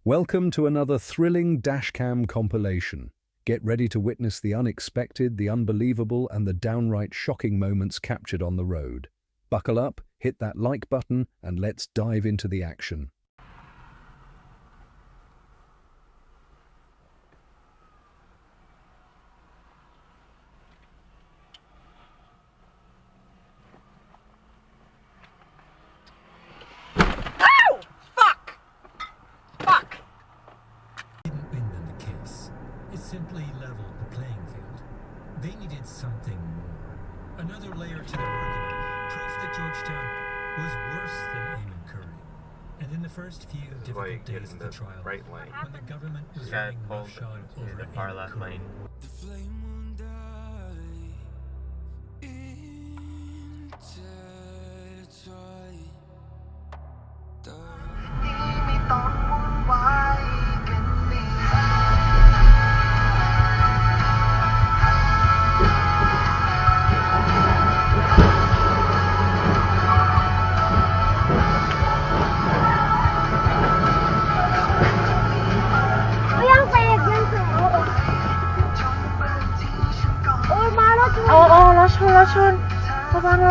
Welcome to another thrilling Dashcam compilation. Get ready to witness the unexpected, the unbelievable, and the downright shocking moments captured on the road. Buckle up, hit that like button, and let's dive into the action. Simply leveled the playing field. They needed something more. Another layer to their argument. Proof that Georgetown was worse than Amon Curry. And in the first few difficult days of the trial, when the government was running roughshod over the far Amon left Curry, lane. The flame won't die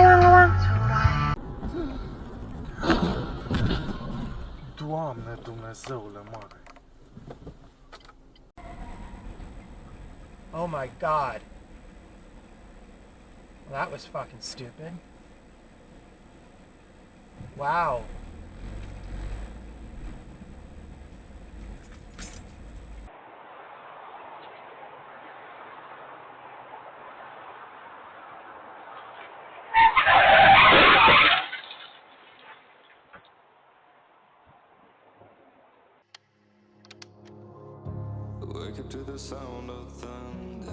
intertwined. Doamne Dumnezeule mare. Oh my god. Well, that was fucking stupid. Wow. Wake up to the sound of thunder,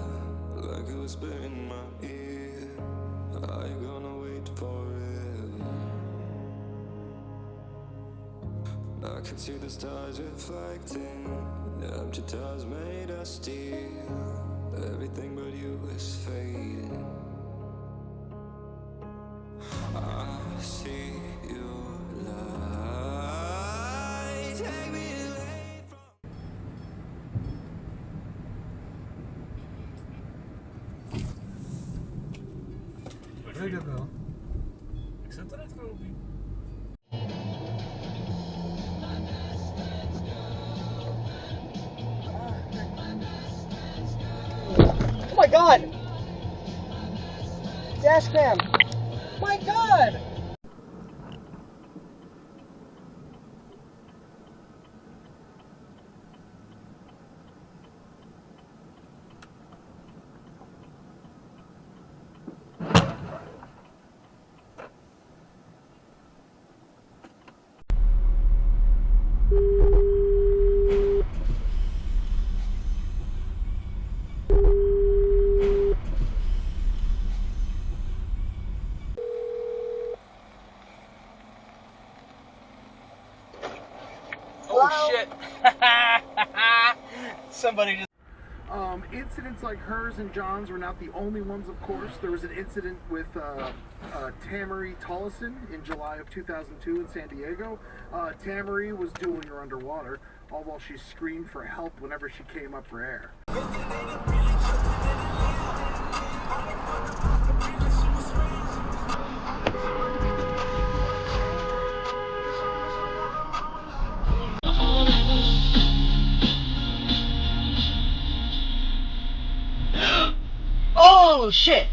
like it was in my ear. Are you gonna wait forever? I can see the stars reflecting, the empty towers made of steel. Everything but you is fading. I see you lie. Take me away from. Ready to go. Oh my god! Dashcam! My god! Oh shit! Somebody just... Incidents like hers and John's were not the only ones, of course. There was an incident with Tamari Tollison in July of 2002 in San Diego. Tamari was dueling her underwater, all while she screamed for help whenever she came up for air. Oh shit!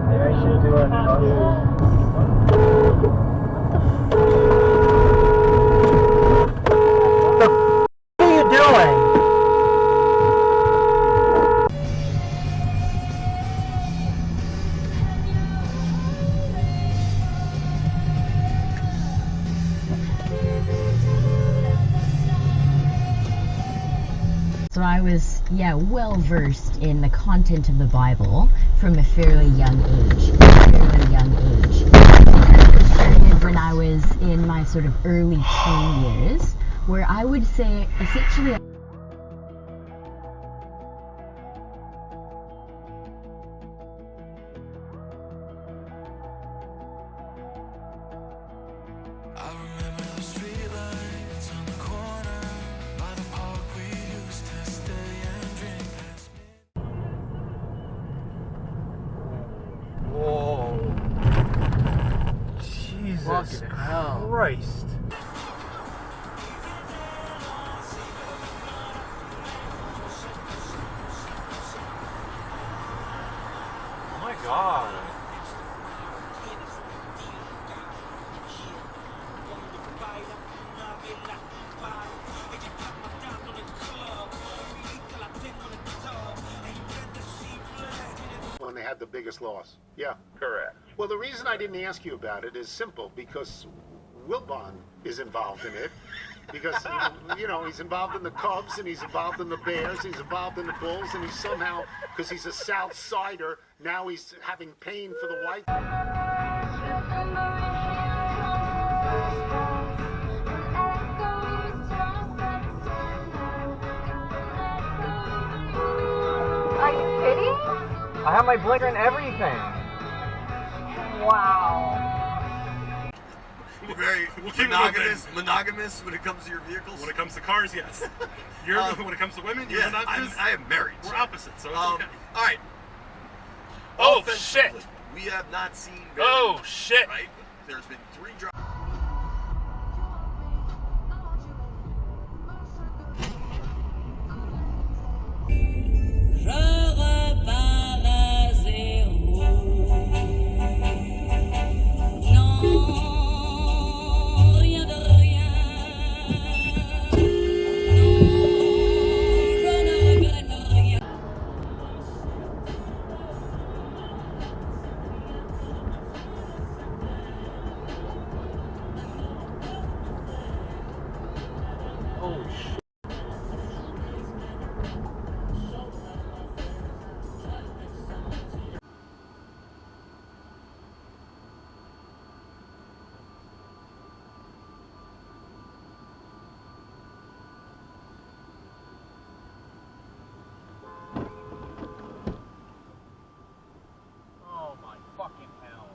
What are you doing? So I was, well versed in the content of the Bible from a fairly young age. Started when I was in my sort of early teen years, where I would say essentially Jesus Christ. Oh my God. When they had the biggest loss. Yeah. Correct. Well, the reason I didn't ask you about it is simple, because Wilbon is involved in it. Because, you know, he's involved in the Cubs, and he's involved in the Bears, he's involved in the Bulls, and he's somehow, because he's a South Sider, now he's having pain for the White. Are you kidding? I have my blinker and everything. Wow. Very monogamous when it comes to your vehicles. When it comes to cars, yes. You're when it comes to women, you're monogamous. I am married. We're opposites, so it's okay. All right. Oh shit! We have not seen. Oh shit! Right? There's been 3 drops. Oh shit. Oh my fucking hell.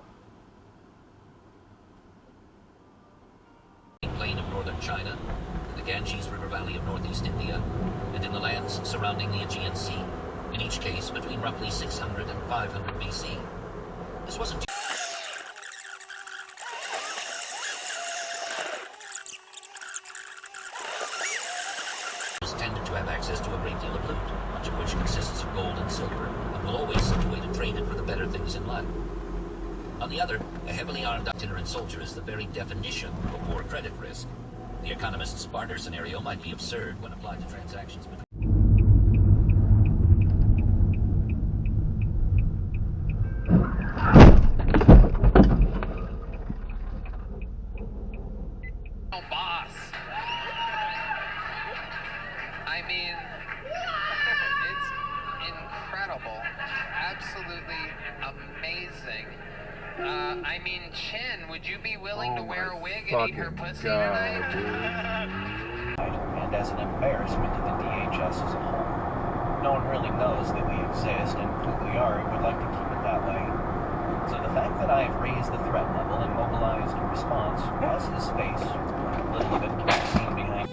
Plain of northern China, in the Ganges River Valley of northeast India, and in the lands surrounding the Aegean Sea, in each case between roughly 600 and 500 BC. This wasn't tended to have access to a great deal of loot, much of which consists of gold and silver, and will always seek a way to trade it for the better things in life. On the other, a heavily armed itinerant soldier is the very definition of a poor credit risk. The economist's barter scenario might be absurd when applied to transactions between boss. I mean, it's incredible. Absolutely amazing. I mean, Chin, would you be willing to wear a wig and eat her pussy tonight? And as an embarrassment to the DHS as a whole. No one really knows that we exist and who we are and would like to keep it that way. So the fact that I have raised the threat level and mobilized a response has his face. Little of it can be seen behind.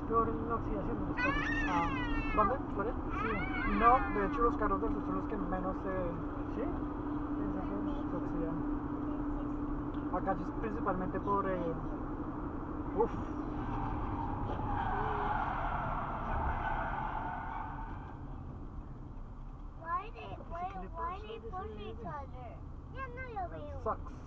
Peor en la oxidación de los carros. ¿Dónde? ¿Flores? Sí. No, de hecho los carros del sur son los que menos ¿sí? Se oxidan. Acá es principalmente por uf. Why they push each other? Yeah, no, you'll be. Sucks.